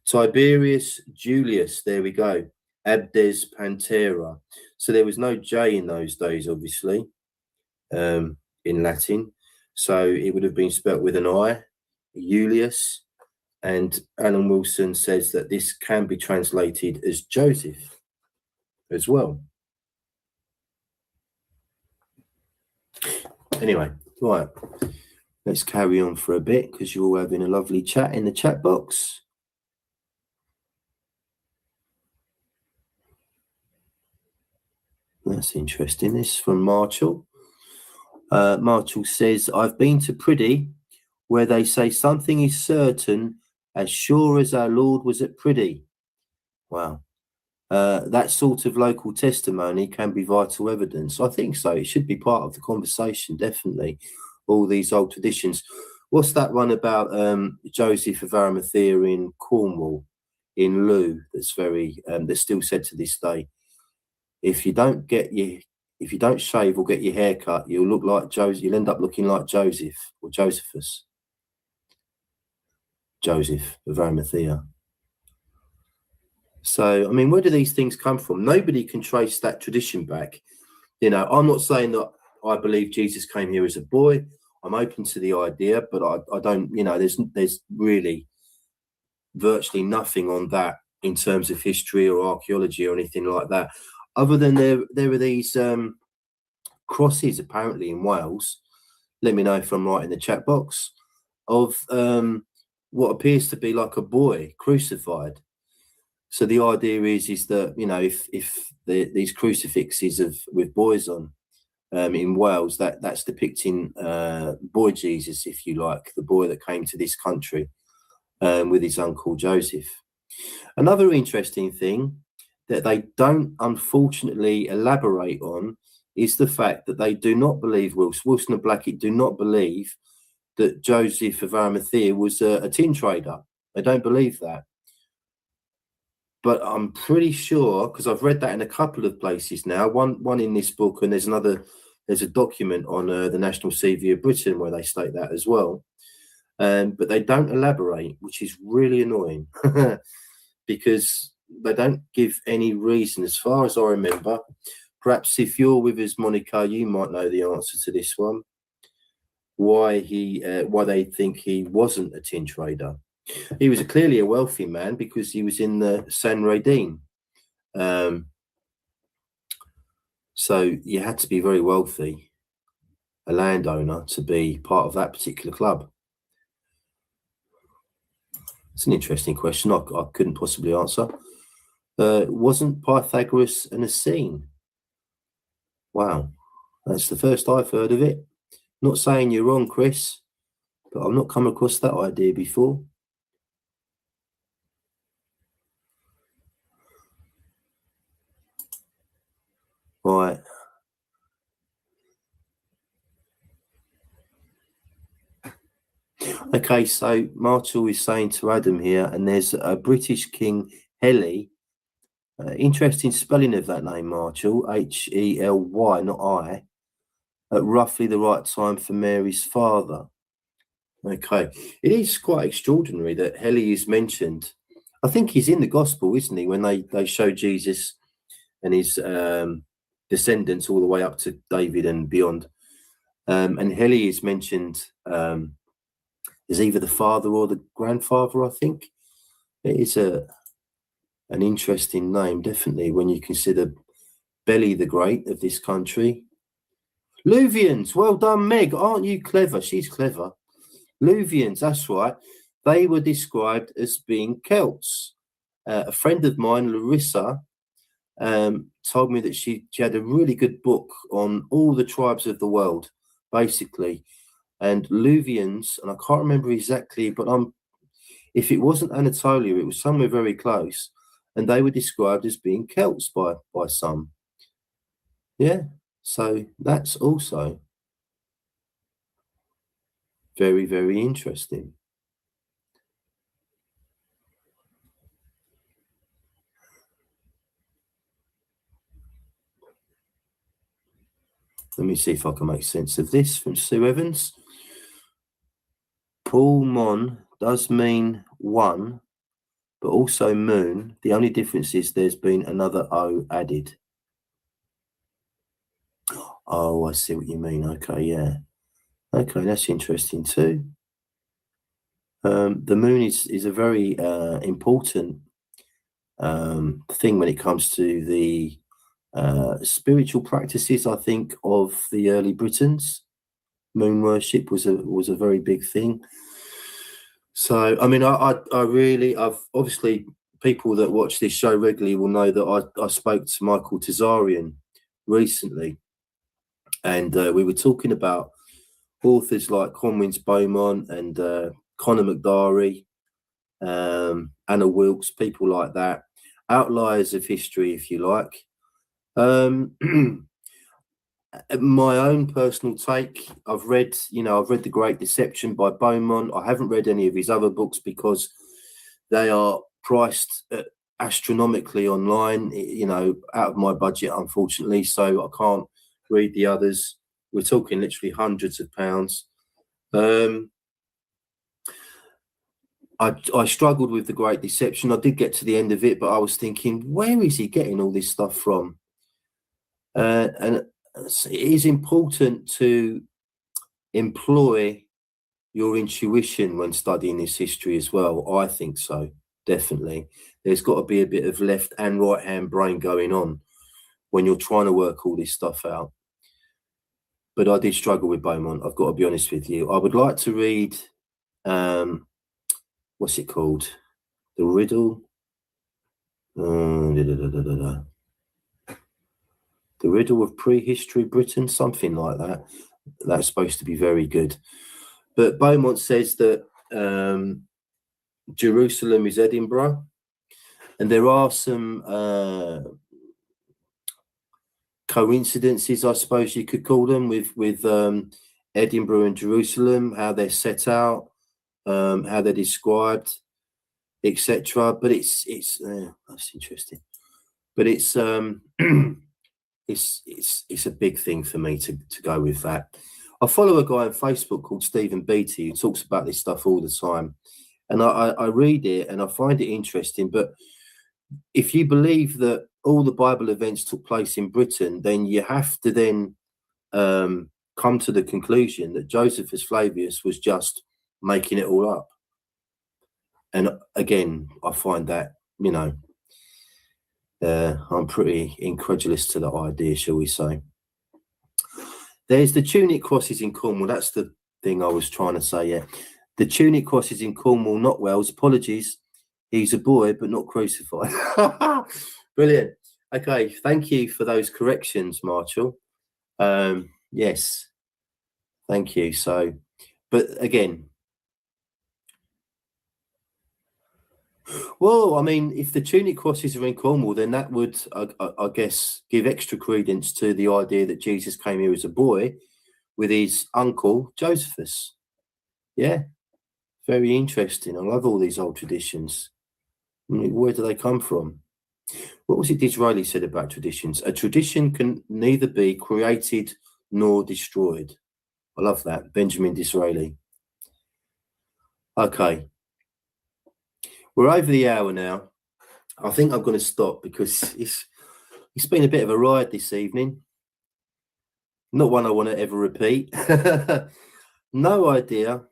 Tiberius Julius, there we go, Abdes Pantera. So there was no J in those days, obviously, in Latin. So it would have been spelt with an I, Julius. And Alan Wilson says that this can be translated as Joseph as well. Anyway, right, let's carry on for a bit because you're all having a lovely chat in the chat box. That's interesting. This is from Marchell. Marchell says, I've been to Priddy where they say something is certain as sure as our Lord was at Priddy. Wow. That sort of local testimony can be vital evidence. I think so. It should be part of the conversation, definitely. All these old traditions. What's that one about Joseph of Arimathea in Cornwall, in Loo? That's very that's still said to this day. If you don't shave or get your hair cut, you'll look like Joseph. You'll end up looking like Joseph or Josephus. Joseph of Arimathea. So, I mean, where do these things come from? Nobody can trace that tradition back. You know, I'm not saying that I believe Jesus came here as a boy. I'm open to the idea, but I don't, you know, there's really virtually nothing on that in terms of history or archaeology or anything like that. Other than there are these crosses apparently in Wales. Let me know if I'm right in the chat box, of what appears to be like a boy crucified. So the idea is that, you know, if these crucifixes with boys on in Wales, that's depicting boy Jesus, if you like, the boy that came to this country with his uncle Joseph. Another interesting thing that they don't unfortunately elaborate on is the fact that they do not believe, Wilson and Blackett do not believe that Joseph of Arimathea was a tin trader. They don't believe that. But I'm pretty sure, because I've read that in a couple of places now, one in this book, and there's a document on the National CV of Britain where they state that as well. But they don't elaborate, which is really annoying because they don't give any reason, as far as I remember. Perhaps if you're with us, Monica, you might know the answer to this one. Why they think he wasn't a tin trader. He was clearly a wealthy man because he was in the Sanhedrin. So you had to be very wealthy, a landowner, to be part of that particular club. It's an interesting question. I couldn't possibly answer. Wasn't Pythagoras an Essene? Wow, that's the first I've heard of it. Not saying you're wrong, Chris, but I've not come across that idea before. Right. Okay, so Marshall is saying to Adam here, and there's a British king, Heli. Interesting spelling of that name, Marshall, H-E-L-Y, not I, at roughly the right time for Mary's father. Okay, it is quite extraordinary that Heli is mentioned. I think he's in the gospel, isn't he, when they show Jesus and his descendants all the way up to David and beyond. And Heli is mentioned as either the father or the grandfather, I think. It is an interesting name, definitely, when you consider Belly the Great of this country. Luvians, well done, Meg. Aren't you clever? She's clever. Luvians, that's right. They were described as being Celts. A friend of mine, Larissa, told me that she had a really good book on all the tribes of the world, basically. And Luvians, and I can't remember exactly, but if it wasn't Anatolia, it was somewhere very close. And they were described as being Celts by some. Yeah, so that's also very, very interesting. Let me see if I can make sense of this from Sue Evans. Paul Mon does mean one, but also moon. The only difference is there's been another O added. Oh, I see what you mean. Okay, yeah. Okay, that's interesting too. The moon is a very important thing when it comes to the spiritual practices, I think, of the early Britons. Moon worship was a very big thing. So, I mean, I've obviously, people that watch this show regularly will know that I spoke to Michael Tazarian recently, and we were talking about authors like Conwins Beaumont and Conor McDarry, Anna Wilkes, people like that, outliers of history, if you like. My own personal take, I've read The Great Deception by Beaumont. I haven't read any of his other books because they are priced astronomically online, out of my budget, unfortunately, so I can't read the others. We're talking literally hundreds of pounds. I struggled with The Great Deception. I did get to the end of it, but I was thinking, where is he getting all this stuff from? And it is important to employ your intuition when studying this history as well. I think so, definitely. There's got to be a bit of left and right hand brain going on when you're trying to work all this stuff out. But I did struggle with Beaumont, I've got to be honest with you. I would like to read, what's it called? The Riddle? The Riddle of Prehistory Britain, something like that. That's supposed to be very good. But Beaumont says that Jerusalem is Edinburgh, and there are some coincidences, I suppose you could call them, with Edinburgh and Jerusalem, how they're set out, how they're described, etc. But it's that's interesting. But it's a big thing for me to go with that. I follow a guy on Facebook called Stephen Beattie who talks about this stuff all the time, and I read it and I find it interesting. But if you believe that all the Bible events took place in Britain, then you have to then come to the conclusion that Josephus Flavius was just making it all up. And again, I find that, I'm pretty incredulous to that idea, shall we say. There's the tunic crosses in Cornwall. That's the thing I was trying to say, yeah. The tunic crosses in Cornwall, not Wales. Apologies. He's a boy, but not crucified. Brilliant. Okay, thank you for those corrections, Marshall. Yes, thank you. So, but again, well, I mean, if the tunic crosses are in Cornwall, then that would, I guess, give extra credence to the idea that Jesus came here as a boy with his uncle, Josephus. Yeah, very interesting. I love all these old traditions. I mean, where do they come from? What was it Disraeli said about traditions? A tradition can neither be created nor destroyed. I love that. Benjamin Disraeli. Okay. We're over the hour now. I think I'm going to stop because it's been a bit of a ride this evening. Not one I want to ever repeat. No idea.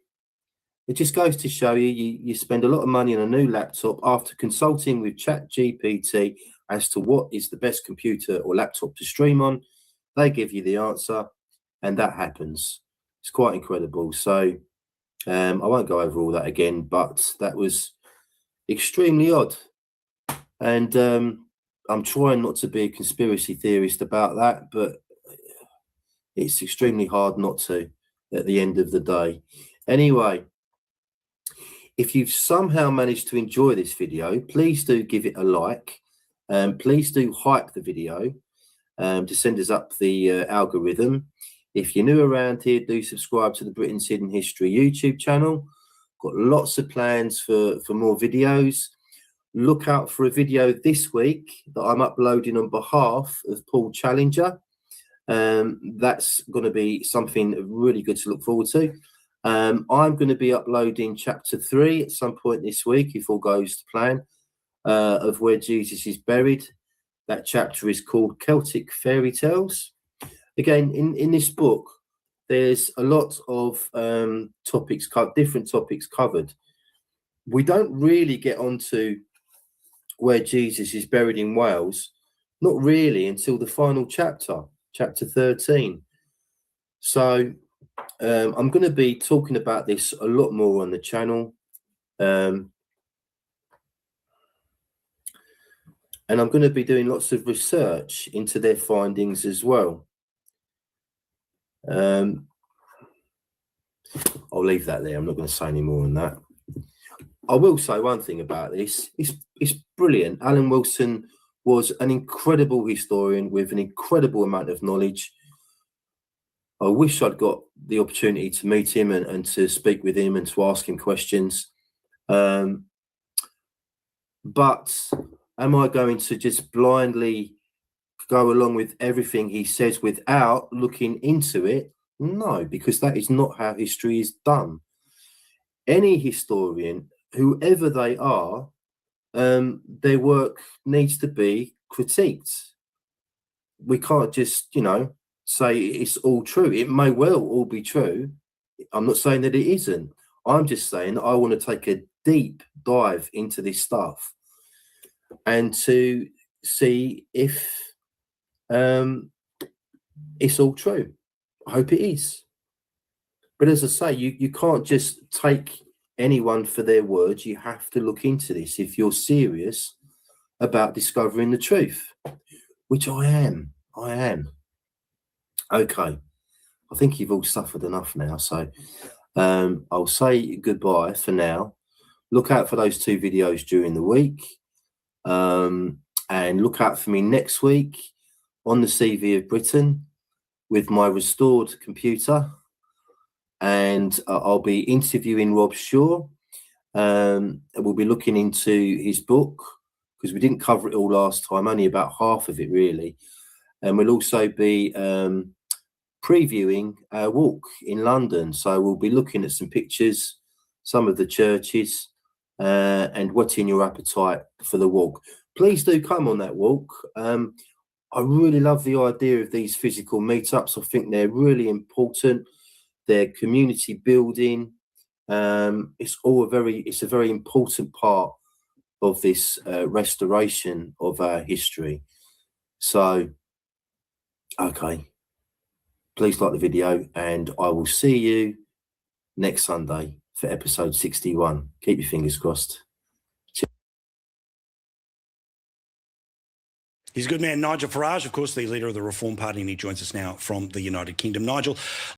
It just goes to show you spend a lot of money on a new laptop after consulting with ChatGPT as to what is the best computer or laptop to stream on. They give you the answer, and that happens. It's quite incredible. So I won't go over all that again, but that was extremely odd. And I'm trying not to be a conspiracy theorist about that, but it's extremely hard not to at the end of the day. Anyway, if you've somehow managed to enjoy this video, please do give it a like. Please do hype the video to send us up the algorithm. If you're new around here, do subscribe to the Britain's Hidden History YouTube channel. Got lots of plans for more videos. Look out for a video this week that I'm uploading on behalf of Paul Challenger. That's going to be something really good to look forward to. I'm going to be uploading chapter 3 at some point this week, if all goes to plan, of where Jesus is buried. That chapter is called Celtic Fairy Tales. Again, in this book, there's a lot of different topics covered. We don't really get onto where Jesus is buried in Wales, not really until the final chapter 13. So I'm going to be talking about this a lot more on the channel. And I'm going to be doing lots of research into their findings as well. I'll leave that there. I'm not going to say any more on that. I will say one thing about this. It's brilliant. Alan Wilson was an incredible historian with an incredible amount of knowledge. I wish I'd got the opportunity to meet him and to speak with him and to ask him questions. But am I going to just blindly go along with everything he says without looking into it? No, because that is not how history is done. Any historian, whoever they are, their work needs to be critiqued. We can't just, say it's all true. It may well all be true. I'm not saying that it isn't. I'm just saying that I want to take a deep dive into this stuff and to see if it's all true. I hope it is. But as I say, you can't just take anyone for their words. You have to look into this if you're serious about discovering the truth, which I am. Okay, I think you've all suffered enough now, so I'll say goodbye for now. Look out for those 2 videos during the week, and look out for me next week on the CV of Britain with my restored computer, and I'll be interviewing Rob Shaw. We'll be looking into his book, because we didn't cover it all last time, only about half of it really. And we'll also be previewing our walk in London. So we'll be looking at some pictures, some of the churches, and whetting your appetite for the walk. Please do come on that walk. I really love the idea of these physical meetups. I think they're really important. They're community building. It's a very important part of this restoration of our history. So, okay, please like the video, and I will see you next Sunday for episode 61. Keep your fingers crossed. He's a good man. Nigel Farage, of course, the leader of the Reform Party, and he joins us now from the United Kingdom. Nigel,